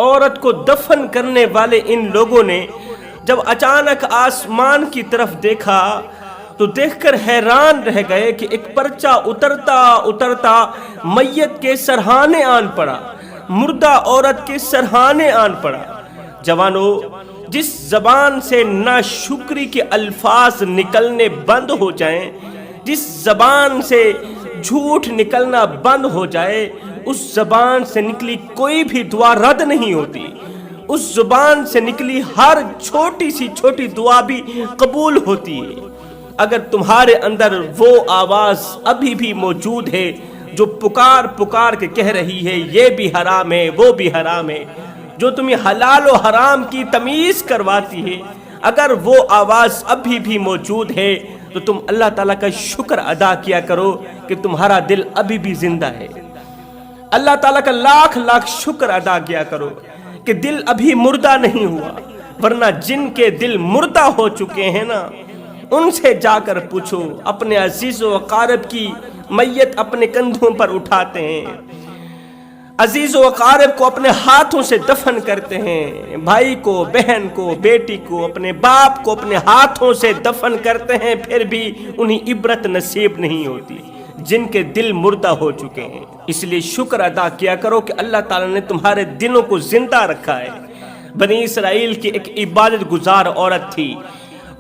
عورت کو دفن کرنے والے ان لوگوں نے جب اچانک آسمان کی طرف دیکھا تو دیکھ کر حیران رہ گئے کہ ایک پرچہ اترتا اترتا میت کے سرہانے آن پڑا، مردہ عورت کے سرہانے آن پڑا۔ جوانو، جس زبان سے ناشکری کے الفاظ نکلنے بند ہو جائیں، جس زبان سے جھوٹ نکلنا بند ہو جائے، اس زبان سے نکلی کوئی بھی دعا رد نہیں ہوتی، اس زبان سے نکلی ہر چھوٹی سی چھوٹی دعا بھی قبول ہوتی ہے۔ اگر تمہارے اندر وہ آواز ابھی بھی موجود ہے جو پکار پکار کے کہہ رہی ہے یہ بھی حرام ہے وہ بھی حرام ہے، جو تمہیں حلال و حرام کی تمیز کرواتی ہے، اگر وہ آواز ابھی بھی موجود ہے تو تم اللہ تعالیٰ کا شکر ادا کیا کرو کہ تمہارا دل ابھی بھی زندہ ہے۔ اللہ تعالیٰ کا لاکھ لاکھ شکر ادا کیا کرو کہ دل ابھی مردہ نہیں ہوا، ورنہ جن کے دل مردہ ہو چکے ہیں نا، ان سے جا کر پوچھو، اپنے عزیز و اقارب کی میت اپنے کندھوں پر اٹھاتے ہیں، عزیز و اقارب کو اپنے ہاتھوں سے دفن کرتے ہیں، بھائی کو، بہن کو، بیٹی کو، اپنے باپ کو اپنے ہاتھوں سے دفن کرتے ہیں، پھر بھی انہیں عبرت نصیب نہیں ہوتی جن کے دل مردہ ہو چکے ہیں۔ اس لیے شکر ادا کیا کرو کہ اللہ تعالیٰ نے تمہارے دلوں کو زندہ رکھا ہے۔ بنی اسرائیل کی ایک عبادت گزار عورت تھی،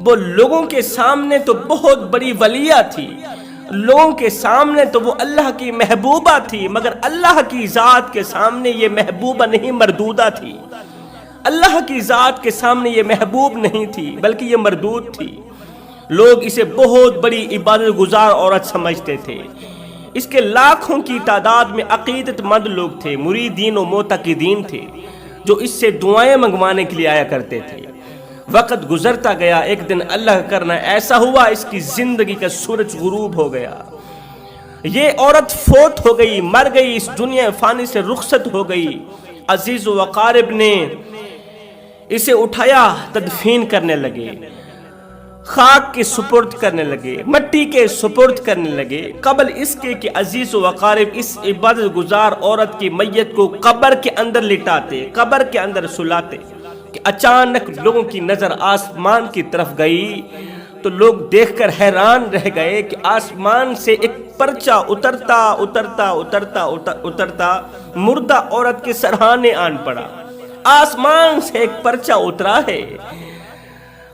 وہ لوگوں کے سامنے تو بہت بڑی ولیہ تھی، لوگوں کے سامنے تو وہ اللہ کی محبوبہ تھی، مگر اللہ کی ذات کے سامنے یہ محبوبہ نہیں مردودہ تھی، اللہ کی ذات کے سامنے یہ محبوب نہیں تھی بلکہ یہ مردود تھی۔ لوگ اسے بہت بڑی عبادت گزار عورت سمجھتے تھے۔ اس کے لاکھوں کی تعداد میں عقیدت مند لوگ تھے، مریدین و معتقدین تھے جو اس سے دعائیں منگوانے کے لیے آیا کرتے تھے۔ وقت گزرتا گیا، ایک دن اللہ کا کرنا ایسا ہوا اس کی زندگی کا سورج غروب ہو گیا، یہ عورت فوت ہو گئی، مر گئی، اس دنیا فانی سے رخصت ہو گئی۔ عزیز و اقارب نے اسے اٹھایا، تدفین کرنے لگے، خاک کے سپرد کرنے لگے، مٹی کے سپرد کرنے لگے، قبل اس کے کہ عزیز و اقارب اس عبادت گزار عورت کی میت کو قبر کے اندر لٹاتے، قبر کے اندر سلاتے کہ اچانک لوگوں کی نظر آسمان کی طرف گئی تو لوگ دیکھ کر حیران رہ گئے کہ آسمان سے ایک پرچہ اترتا اترتا اترتا اترتا مردہ عورت کے سرہانے آن پڑا۔ آسمان سے ایک پرچہ اترا ہے،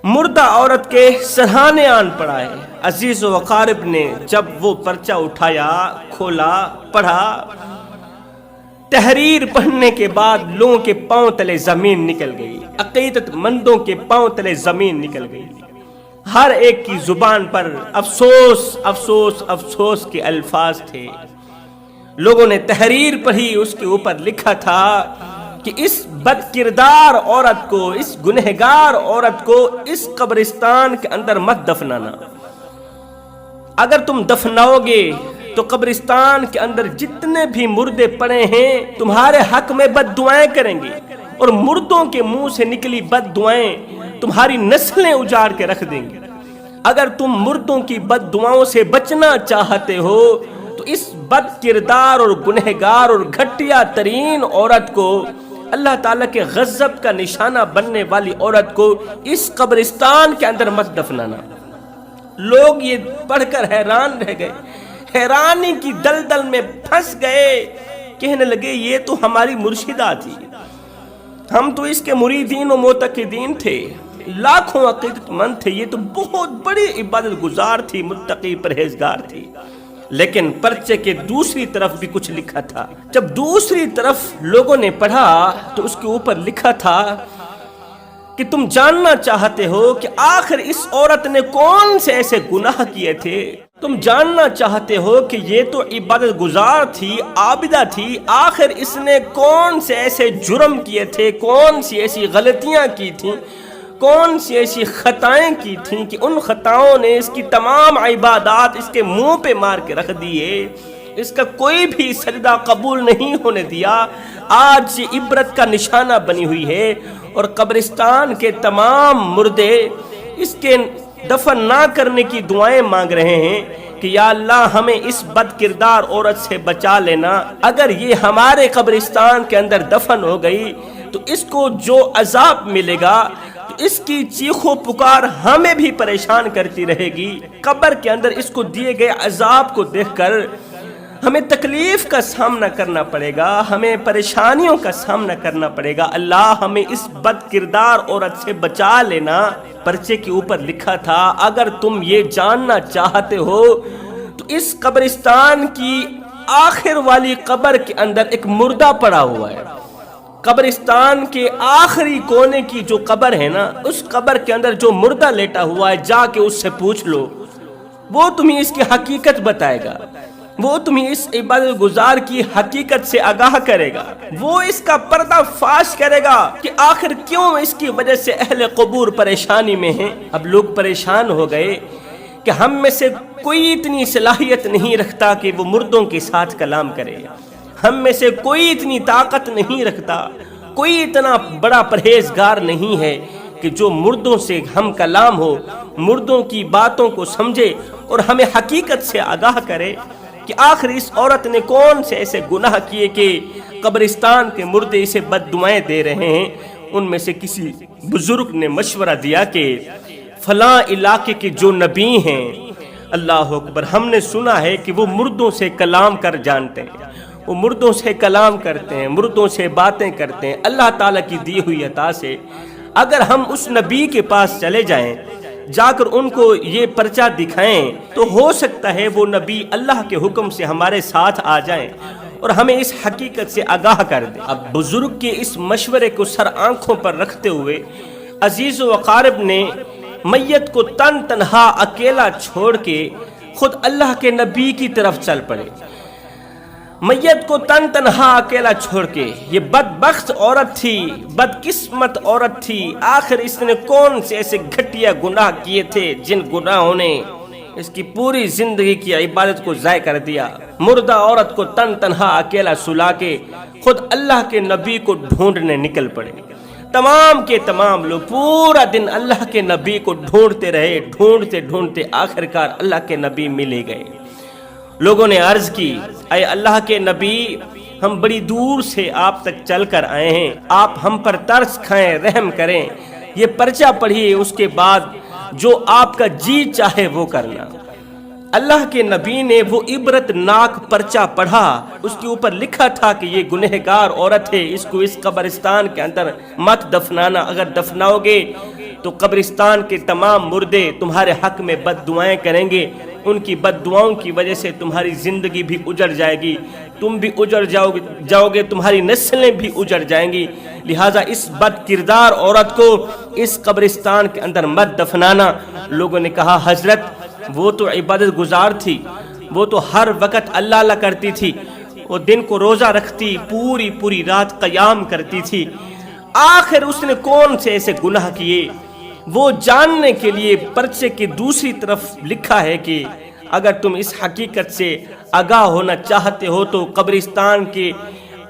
مردہ عورت کے سرہانے آن پڑا ہے۔ عزیز و اقارب نے جب وہ پرچہ اٹھایا، کھولا، پڑھا، تحریر پڑھنے کے بعد لوگوں کے پاؤں تلے زمین نکل گئی، عقیدت مندوں کے پاؤں تلے زمین نکل گئی۔ ہر ایک کی زبان پر افسوس افسوس افسوس کے الفاظ تھے۔ لوگوں نے تحریر پڑھی، اس کے اوپر لکھا تھا کہ اس بد کردار عورت کو، اس گنہگار عورت کو اس قبرستان کے اندر مت دفنانا، اگر تم دفناؤ گے تو قبرستان کے اندر جتنے بھی مردے پڑے ہیں تمہارے حق میں بد دعائیں کریں گے، اور مردوں کے منہ سے نکلی بد دعائیں تمہاری نسلیں اجاڑ کے رکھ دیں گے۔ اگر تم مردوں کی بد دعاؤں سے بچنا چاہتے ہو تو اس بد کردار اور گنہگار اور گھٹیا ترین عورت کو، اللہ تعالیٰ کے غضب کا نشانہ بننے والی عورت کو اس قبرستان کے اندر مت دفنانا۔ لوگ یہ پڑھ کر حیران رہ گئے، حیرانی کی دلدل میں پھنس گئے، کہنے لگے یہ تو ہماری مرشدہ تھی، ہم تو اس کے مریدین و معتقدین تھے، لاکھوں عقیدت مند تھے، یہ تو بہت بڑی عبادت گزار تھی، متقی پرہیزگار تھی۔ لیکن پرچے کے دوسری طرف بھی کچھ لکھا تھا۔ جب دوسری طرف لوگوں نے پڑھا تو اس کے اوپر لکھا تھا کہ تم جاننا چاہتے ہو کہ آخر اس عورت نے کون سے ایسے گناہ کیے تھے، تم جاننا چاہتے ہو کہ یہ تو عبادت گزار تھی، عابدہ تھی، آخر اس نے کون سے ایسے جرم کیے تھے، کون سی ایسی غلطیاں کی تھیں، کون سی ایسی خطائیں کی تھیں کہ ان خطاؤں نے اس کی تمام عبادات اس کے منہ پہ مار کے رکھ دیے، اس کا کوئی بھی سجدہ قبول نہیں ہونے دیا۔ آج یہ عبرت کا نشانہ بنی ہوئی ہے، اور قبرستان کے تمام مردے اس کے دفن نہ کرنے کی دعائیں مانگ رہے ہیں کہ یا اللہ ہمیں اس بد کردار عورت سے بچا لینا، اگر یہ ہمارے قبرستان کے اندر دفن ہو گئی تو تو اس کو جو عذاب ملے گا تو اس کی چیخو پکار ہمیں بھی پریشان کرتی رہے گی۔ قبر کے اندر اس کو دیے گئے عذاب کو دیکھ کر ہمیں تکلیف کا سامنا کرنا پڑے گا، ہمیں پریشانیوں کا سامنا کرنا پڑے گا۔ اللہ ہمیں اس بد کردار عورت سے بچا لینا۔ پرچے کے اوپر لکھا تھا اگر تم یہ جاننا چاہتے ہو تو اس قبرستان کی آخر والی قبر کے اندر ایک مردہ پڑا ہوا ہے۔ قبرستان کے آخری کونے کی جو قبر ہے نا، اس قبر کے اندر جو مردہ لیٹا ہوا ہے، جا کے اس سے پوچھ لو، وہ تمہیں اس کی حقیقت بتائے گا، وہ تمہیں اس عبادت گزار کی حقیقت سے آگاہ کرے گا، وہ اس کا پردہ فاش کرے گا کہ آخر کیوں اس کی وجہ سے اہل قبور پریشانی میں ہیں۔ اب لوگ پریشان ہو گئے کہ ہم میں سے کوئی اتنی صلاحیت نہیں رکھتا کہ وہ مردوں کے ساتھ کلام کرے، ہم میں سے کوئی اتنی طاقت نہیں رکھتا، کوئی اتنا بڑا پرہیزگار نہیں ہے کہ جو مردوں سے ہم کلام ہو، مردوں کی باتوں کو سمجھے اور ہمیں حقیقت سے آگاہ کرے کہ آخر اس عورت نے کون سے ایسے گناہ کیے کہ قبرستان کے مردے اسے بد دعائیں دے رہے ہیں۔ ان میں سے کسی بزرگ نے مشورہ دیا کہ فلاں علاقے کے جو نبی ہیں، اللہ اکبر، ہم نے سنا ہے کہ وہ مردوں سے کلام کر جانتے ہیں، وہ مردوں سے کلام کرتے ہیں، مردوں سے باتیں کرتے ہیں اللہ تعالیٰ کی دی ہوئی عطا سے۔ اگر ہم اس نبی کے پاس چلے جائیں، جا کر ان کو یہ پرچہ دکھائیں، تو ہو سکتا ہے وہ نبی اللہ کے حکم سے ہمارے ساتھ آ جائیں اور ہمیں اس حقیقت سے آگاہ کر دیں۔ اب بزرگ کے اس مشورے کو سر آنکھوں پر رکھتے ہوئے عزیز و اقارب نے میت کو تنہا اکیلا چھوڑ کے خود اللہ کے نبی کی طرف چل پڑے۔ میت کو تنہا اکیلا چھوڑ کے، یہ بدبخت عورت تھی، بدقسمت عورت تھی، آخر اس نے کون سے ایسے گھٹیا گناہ کیے تھے جن گناہوں نے اس کی پوری زندگی کی عبادت کو ضائع کر دیا۔ مردہ عورت کو تنہا اکیلا سلا کے خود اللہ کے نبی کو ڈھونڈنے نکل پڑے۔ تمام کے تمام لوگ پورا دن اللہ کے نبی کو ڈھونڈتے رہے، ڈھونڈتے آخرکار اللہ کے نبی ملے گئے۔ لوگوں نے عرض کی، اے اللہ کے نبی، ہم بڑی دور سے آپ تک چل کر آئے ہیں، آپ ہم پر ترس کھائیں، رحم کریں، یہ پرچہ پڑھیے، اس کے بعد جو آپ کا جی چاہے وہ کرنا۔ اللہ کے نبی نے وہ عبرت ناک پرچہ پڑھا، اس کے اوپر لکھا تھا کہ یہ گنہگار عورت ہے، اس کو اس قبرستان کے اندر مت دفنانا، اگر دفناؤ گے تو قبرستان کے تمام مردے تمہارے حق میں بد دعائیں کریں گے، ان کی بد دعاؤں کی وجہ سے تمہاری زندگی بھی اجڑ جائے گی، تم بھی اجڑ جاؤ گے، تمہاری نسلیں بھی اجڑ جائیں گی، لہٰذا اس بد کردار عورت کو اس قبرستان کے اندر مت دفنانا۔ لوگوں نے کہا حضرت وہ تو عبادت گزار تھی، وہ تو ہر وقت اللہ کرتی تھی، وہ دن کو روزہ رکھتی، پوری رات قیام کرتی تھی، آخر اس نے کون سے ایسے گناہ کیے؟ وہ جاننے کے لیے پرچے کی دوسری طرف لکھا ہے کہ اگر تم اس حقیقت سے آگاہ ہونا چاہتے ہو تو قبرستان کے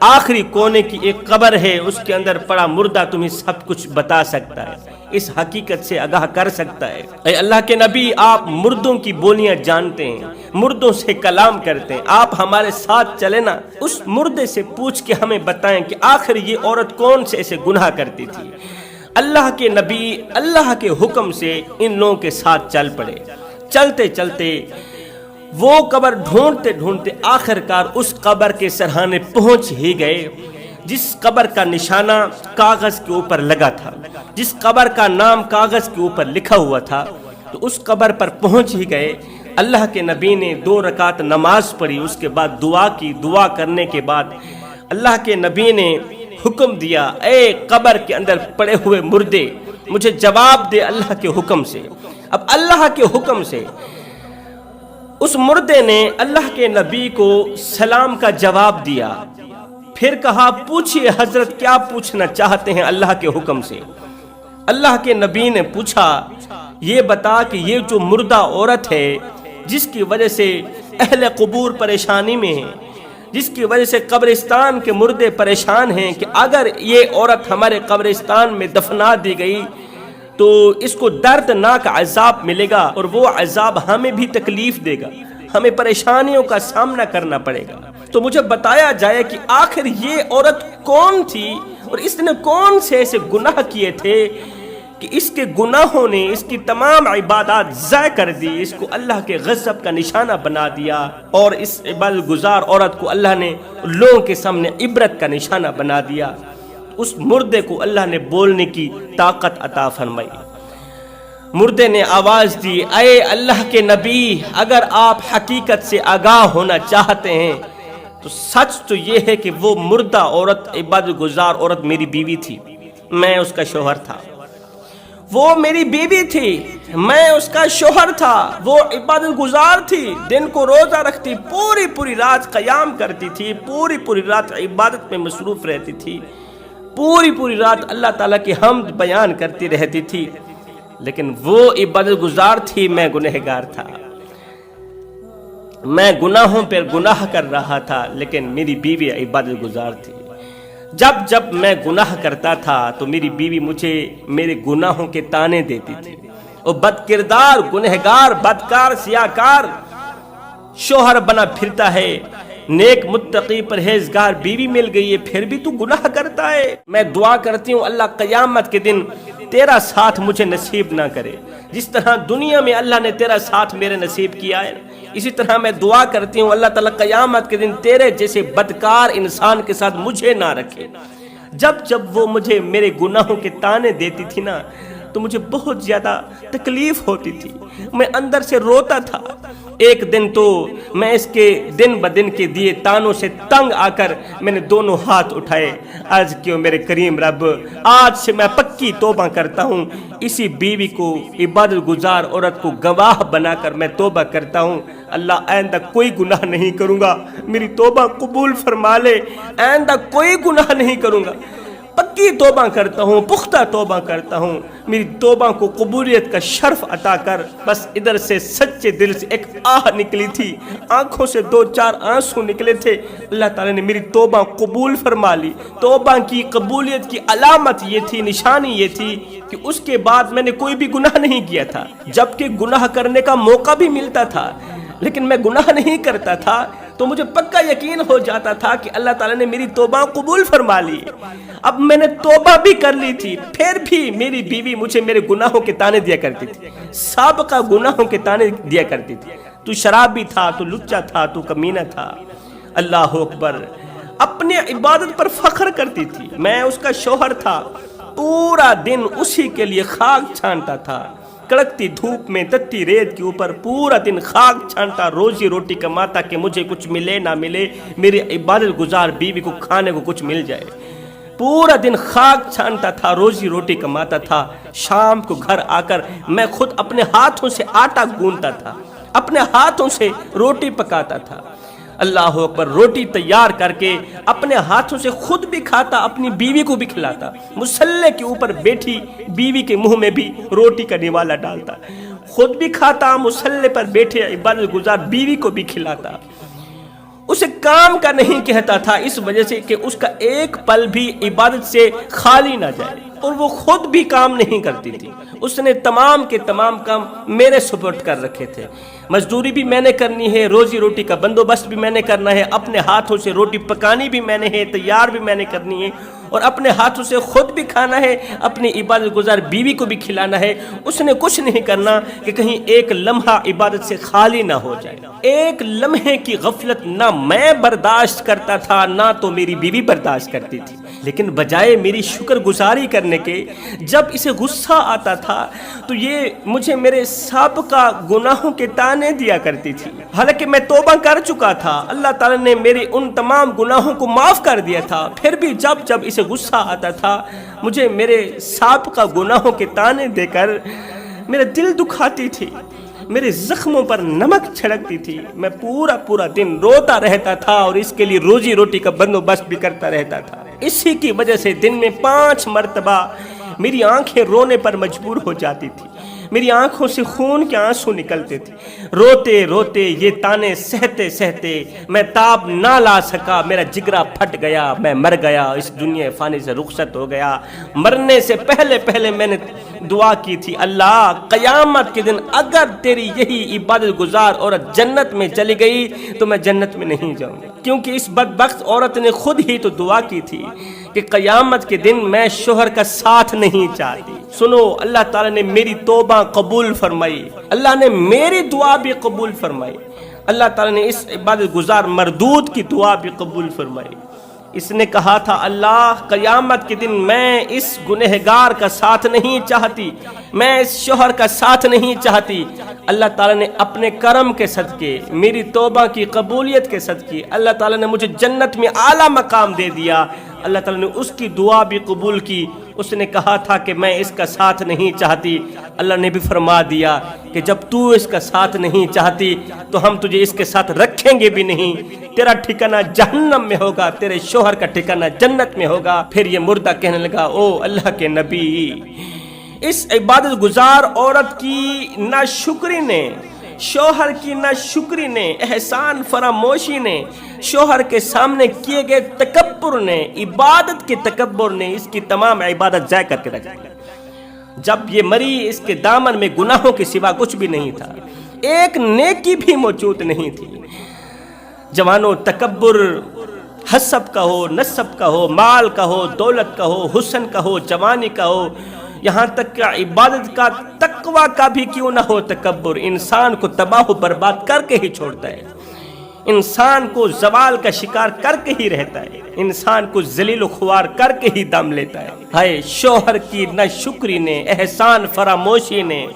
آخری کونے کی ایک قبر ہے، اس کے اندر پڑا مردہ تمہیں سب کچھ بتا سکتا ہے، اس حقیقت سے آگاہ کر سکتا ہے۔ اے اللہ کے نبی، آپ مردوں کی بولیاں جانتے ہیں، مردوں سے کلام کرتے ہیں، آپ ہمارے ساتھ چلے نا، اس مردے سے پوچھ کے ہمیں بتائیں کہ آخر یہ عورت کون سے ایسے گناہ کرتی تھی۔ اللہ کے نبی اللہ کے حکم سے ان لوگوں کے ساتھ چل پڑے۔ چلتے وہ قبر ڈھونڈتے آخرکار اس قبر کے سرحانے پہنچ ہی گئے جس قبر کا نشانہ کاغذ کے اوپر لگا تھا، جس قبر کا نام کاغذ کے اوپر لکھا ہوا تھا۔ تو اس قبر پر پہنچ ہی گئے۔ اللہ کے نبی نے 2 رکعت نماز پڑھی، اس کے بعد دعا کی، دعا کرنے کے بعد اللہ کے نبی نے حکم دیا، اے قبر کے اندر پڑے ہوئے مردے، مجھے جواب دے اللہ کے حکم سے۔ اب اللہ کے حکم سے اس مردے نے اللہ کے نبی کو سلام کا جواب دیا، پھر کہا پوچھئے حضرت کیا پوچھنا چاہتے ہیں اللہ کے حکم سے۔ اللہ کے نبی نے پوچھا، یہ بتا کہ یہ جو مردہ عورت ہے جس کی وجہ سے اہل قبور پریشانی میں ہیں، جس کی وجہ سے قبرستان کے مردے پریشان ہیں کہ اگر یہ عورت ہمارے قبرستان میں دفنا دی گئی تو اس کو دردناک عذاب ملے گا اور وہ عذاب ہمیں بھی تکلیف دے گا، ہمیں پریشانیوں کا سامنا کرنا پڑے گا۔ تو مجھے بتایا جائے کہ آخر یہ عورت کون تھی اور اس نے کون سے ایسے گناہ کیے تھے کہ اس کے گناہوں نے اس کی تمام عبادات ضائع کر دی، اس کو اللہ کے غضب کا نشانہ بنا دیا، اور اس عبادت گزار عورت کو اللہ نے لوگوں کے سامنے عبرت کا نشانہ بنا دیا۔ اس مردے کو اللہ نے بولنے کی طاقت عطا فرمائی۔ مردے نے آواز دی، اے اللہ کے نبی، اگر آپ حقیقت سے آگاہ ہونا چاہتے ہیں تو سچ تو یہ ہے کہ وہ مردہ عورت، عبادت گزار عورت میری بیوی تھی، میں اس کا شوہر تھا۔ وہ میری بیوی تھی، میں اس کا شوہر تھا۔ وہ عبادت گزار تھی، دن کو روزہ رکھتی، پوری رات قیام کرتی تھی، پوری رات عبادت میں مصروف رہتی تھی، پوری رات اللہ تعالیٰ کی حمد بیان کرتی رہتی تھی، لیکن وہ عبادت گزار تھی، میں گنہگار تھا۔ میں گناہوں پر گناہ کر رہا تھا، لیکن میری بیوی عبادت گزار تھی۔ جب میں گناہ کرتا تھا تو میری بیوی مجھے میرے گناہوں کے تانے دیتی تھی۔ وہ بد کردار، گنہگار، بدکار، سیاہکار شوہر بنا پھرتا ہے، نیک متقی پرہیزگار بیوی مل گئی ہے، پھر بھی تو گناہ کرتا ہے۔ میں دعا کرتی ہوں اللہ قیامت کے دن تیرا ساتھ مجھے نصیب نہ کرے، جس طرح دنیا میں اللہ نے تیرا ساتھ میرے نصیب کیا ہے، اسی طرح میں دعا کرتی ہوں اللہ تعالیٰ قیامت کے دن تیرے جیسے بدکار انسان کے ساتھ مجھے نہ رکھے۔ جب وہ مجھے میرے گناہوں کے تانے دیتی تھی نا تو مجھے بہت زیادہ تکلیف ہوتی تھی، میں اندر سے روتا تھا۔ ایک دن تو میں اس کے دن بدن کے دیے تانوں سے تنگ آ کر میں نے دونوں ہاتھ اٹھائے، عرض کیوں میرے کریم رب، آج سے میں پکی توبہ کرتا ہوں، اسی بیوی کو، عبادت گزار عورت کو گواہ بنا کر میں توبہ کرتا ہوں، اللہ آئندہ کوئی گناہ نہیں کروں گا، میری توبہ قبول فرما لے، آئندہ کوئی گناہ نہیں کروں گا، پکی توبہ کرتا ہوں، پختہ توبہ کرتا ہوں، میری توبہ کو قبولیت کا شرف عطا کر۔ بس ادھر سے سچے دل سے ایک آہ نکلی تھی، آنکھوں سے 2-4 آنسو نکلے تھے، اللہ تعالیٰ نے میری توبہ قبول فرما لی۔ توبہ کی قبولیت کی علامت یہ تھی، نشانی یہ تھی کہ اس کے بعد میں نے کوئی بھی گناہ نہیں کیا تھا، جبکہ گناہ کرنے کا موقع بھی ملتا تھا، لیکن میں گناہ نہیں کرتا تھا، تو مجھے پکا یقین ہو جاتا تھا کہ اللہ تعالیٰ نے میری توبہ قبول فرما لی۔ اب میں نے توبہ بھی کر لی تھی، پھر بھی میری بیوی مجھے میرے گناہوں کے تانے دیا کرتی تھی، سابقہ گناہوں کے تانے دیا کرتی تھی، تو شرابی تھا، تو لچا تھا، تو کمینہ تھا۔ اللہ اکبر، اپنے عبادت پر فخر کرتی تھی، میں اس کا شوہر تھا، پورا دن اسی کے لیے خاک چھانتا تھا، کڑکتی دھوپ میں، تتی ریت کے اوپر پورا دن خاک چھانتا، روزی روٹی کماتا کہ مجھے کچھ ملے نہ ملے، میری عبادت گزار بیوی کو کھانے کو کچھ مل جائے۔ پورا دن خاک چھانتا تھا، روزی روٹی کماتا تھا، شام کو گھر آ کر میں خود اپنے ہاتھوں سے آٹا گوندتا تھا، اپنے ہاتھوں سے روٹی پکاتا تھا۔ اللہ اکبر، روٹی تیار کر کے اپنے ہاتھوں سے خود بھی کھاتا، اپنی بیوی کو بھی کھلاتا، مصلے کے اوپر بیٹھی بیوی کے منہ میں بھی روٹی کا نوالا ڈالتا، خود بھی کھاتا، مصلے پر بیٹھے عبادت گزار بیوی کو بھی کھلاتا۔ اسے کام کا نہیں کہتا تھا، اس وجہ سے کہ اس کا ایک پل بھی عبادت سے خالی نہ جائے، اور وہ خود بھی کام نہیں کرتی تھی، اس نے تمام کے تمام کام میرے سپرد کر رکھے تھے۔ مزدوری بھی میں نے کرنی ہے، روزی روٹی کا بندوبست بھی میں نے کرنا ہے، اپنے ہاتھوں سے روٹی پکانی بھی میں نے ہے، تیار بھی میں نے کرنی ہے، اور اپنے ہاتھوں سے خود بھی کھانا ہے، اپنی عبادت گزار بیوی کو بھی کھلانا ہے۔ اس نے کچھ نہیں کرنا کہ کہیں ایک لمحہ عبادت سے خالی نہ ہو جائے۔ ایک لمحے کی غفلت نہ میں برداشت کرتا تھا، نہ تو میری بیوی برداشت کرتی تھی، لیکن بجائے میری شکر گزاری کرنے کے، جب اسے غصہ آتا تھا تو یہ مجھے میرے سابقہ گناہوں کے تانے دیا کرتی تھی، حالانکہ میں توبہ کر چکا تھا، اللہ تعالیٰ نے میرے ان تمام گناہوں کو معاف کر دیا تھا، پھر بھی جب اسے غصہ آتا تھا مجھے میرے سابقہ گناہوں کے تانے دے کر میرا دل دکھاتی تھی، میرے زخموں پر نمک چھڑکتی تھی، میں پورا دن روتا رہتا تھا، اور اس کے لیے روزی روٹی کا بندوبست بھی کرتا رہتا تھا۔ اسی کی وجہ سے دن میں 5 مرتبہ میری آنکھیں رونے پر مجبور ہو جاتی تھی۔ میری آنکھوں سے خون کے آنسو نکلتے تھے، روتے روتے یہ تانے سہتے سہتے میں تاب نہ لا سکا، میرا جگرا پھٹ گیا، میں مر گیا، اس دنیا فانی سے رخصت ہو گیا۔ مرنے سے پہلے پہلے میں نے دعا کی تھی، اللہ قیامت کے دن اگر تیری یہی عبادت گزار عورت جنت میں چلی گئی تو میں جنت میں نہیں جاؤں گا، کیونکہ اس بدبخت عورت نے خود ہی تو دعا کی تھی کہ قیامت کے دن میں شوہر کا ساتھ نہیں چاہتی۔ سنو، اللہ تعالیٰ نے میری توبہ قبول فرمائی، اللہ نے میری دعا بھی قبول فرمائی، اللہ تعالیٰ نے اس عبادت گزار مردود کی دعا بھی قبول فرمائی۔ اس نے کہا تھا، اللہ قیامت کے دن میں اس گنہگار کا ساتھ نہیں چاہتی، میں اس شوہر کا ساتھ نہیں چاہتی۔ اللہ تعالیٰ نے اپنے کرم کے صدقے، میری توبہ کی قبولیت کے صدقے، اللہ تعالیٰ نے مجھے جنت میں اعلیٰ مقام دے دیا۔ اللہ تعالیٰ نے اس کی دعا بھی قبول کی۔ اس نے کہا تھا کہ میں اس کا ساتھ نہیں چاہتی، اللہ نے بھی فرما دیا کہ جب تو اس کا ساتھ نہیں چاہتی تو ہم تجھے اس کے ساتھ رکھیں گے بھی نہیں، تیرا ٹھکانہ جہنم میں ہوگا، تیرے شوہر کا ٹھکانہ جنت میں ہوگا۔ پھر یہ مردہ کہنے لگا، او اللہ کے نبی، اس عبادت گزار عورت کی ناشکری نے، شوہر کی ناشکری نے، احسان فراموشی نے، شوہر کے سامنے کیے گئے تکبر نے، عبادت کے تکبر نے اس کی تمام عبادت ضائع کر کے رکھ دی۔ جب یہ مری اس کے دامن میں گناہوں کے سوا کچھ بھی نہیں تھا، ایک نیکی بھی موجود نہیں تھی۔ جوانوں، تکبر حسب کا ہو، نسب کا ہو، مال کا ہو، دولت کا ہو، حسن کا ہو، جوانی کا ہو، یہاں تک کہ عبادت کا، تقوی کا بھی کیوں نہ ہو، تکبر انسان کو تباہ و برباد کر کے ہی چھوڑتا ہے، انسان کو زوال کا شکار کر کے ہی رہتا ہے، انسان کو ذلیل و خوار کر کے ہی دم لیتا ہے۔ ہائے شوہر کی ناشکری نے، احسان فراموشی نے،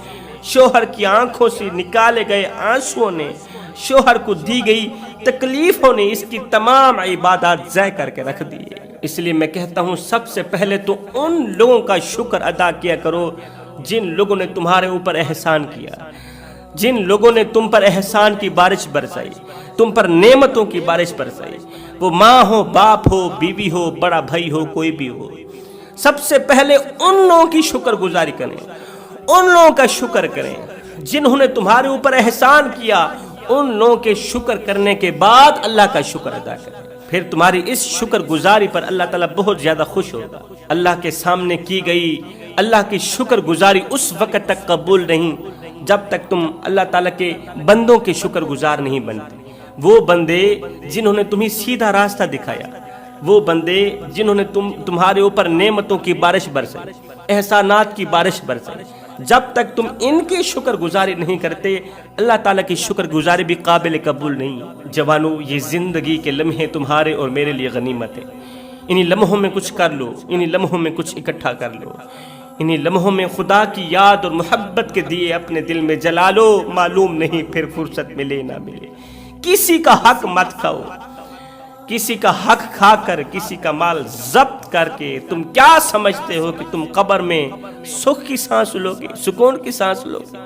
شوہر کی آنکھوں سے نکالے گئے آنسوؤں نے، شوہر کو دی گئی تکلیفوں نے اس کی تمام عبادات ضائع کر کے رکھ دی۔ اس لیے میں کہتا ہوں، سب سے پہلے تو ان لوگوں کا شکر ادا کیا کرو جن لوگوں نے تمہارے اوپر احسان کیا، جن لوگوں نے تم پر احسان کی بارش برسائی، تم پر نعمتوں کی بارش برسائی، وہ ماں ہو، باپ ہو، بیوی ہو، بڑا بھائی ہو، کوئی بھی ہو، سب سے پہلے ان لوگوں کی شکر گزاری کریں، ان لوگوں کا شکر کریں جنہوں نے تمہارے اوپر احسان کیا، ان لوگوں کے شکر کرنے کے بعد اللہ کا شکر ادا کریں، پھر تمہاری اس شکر گزاری پر اللہ تعالیٰ بہت زیادہ خوش ہوگا۔ اللہ کے سامنے کی گئی اللہ کی شکر گزاری اس وقت تک قبول نہیں جب تک تم اللہ تعالیٰ کے بندوں کے شکر گزار نہیں بنتے۔ وہ بندے جنہوں نے تمہیں سیدھا راستہ دکھایا، وہ بندے جنہوں نے تمہارے اوپر نعمتوں کی بارش برسائی، احسانات کی بارش برسائی، جب تک تم ان کی شکر گزاری نہیں کرتے، اللہ تعالیٰ کی شکر گزاری بھی قابل قبول نہیں ہے۔ جوانو، یہ زندگی کے لمحے تمہارے اور میرے لیے غنیمت ہے، انہی لمحوں میں کچھ کر لو، انہی لمحوں میں کچھ اکٹھا کر لو، انہی لمحوں میں خدا کی یاد اور محبت کے دیے اپنے دل میں جلا لو، معلوم نہیں پھر فرصت ملے نہ ملے۔ کسی کا حق مت کھاؤ، کسی کا حق کھا کر کسی کا مال ضبط کر کے تم کیا سمجھتے ہو کہ تم قبر میں سکھ کی سانس لو گے، سکون کی سانس لو گے؟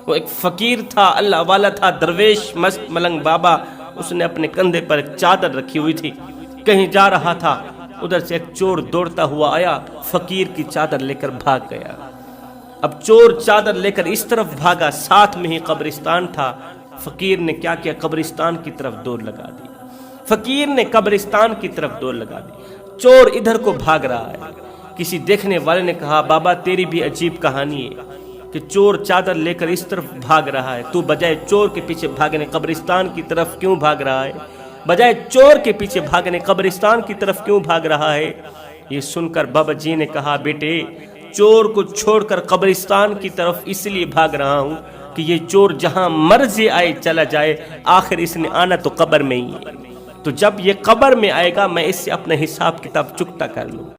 وہ ایک فقیر تھا، اللہ والا تھا، درویش مست ملنگ بابا، اس نے اپنے کندھے پر ایک چادر رکھی ہوئی تھی، کہیں جا رہا تھا، ادھر سے ایک چور دوڑتا ہوا آیا، فقیر کی چادر لے کر بھاگ گیا۔ اب چور چادر لے کر اس طرف بھاگا، ساتھ میں ہی قبرستان تھا، فقیر نے کیا کیا، قبرستان کی طرف دوڑ لگا دی، فقیر نے قبرستان کی طرف دوڑ لگا دی، چور ادھر کو بھاگ رہا ہے۔ کسی دیکھنے والے نے کہا، بابا تیری بھی عجیب کہانی ہے کہ چور چادر لے کر اس طرف بھاگ رہا ہے، تو بجائے چور کے پیچھے بھاگنے قبرستان کی طرف کیوں بھاگ رہا ہے؟ بجائے چور کے پیچھے بھاگنے قبرستان کی طرف کیوں بھاگ رہا ہے؟ یہ سن کر بابا جی نے کہا، بیٹے چور کو چھوڑ کر قبرستان کی طرف اس لیے بھاگ رہا ہوں کہ یہ چور جہاں مرضی آئے چلا جائے، آخر اس نے آنا تو قبر میں ہی ہے، تو جب یہ قبر میں آئے گا میں اس سے اپنا حساب کتاب چکتا کر لوں۔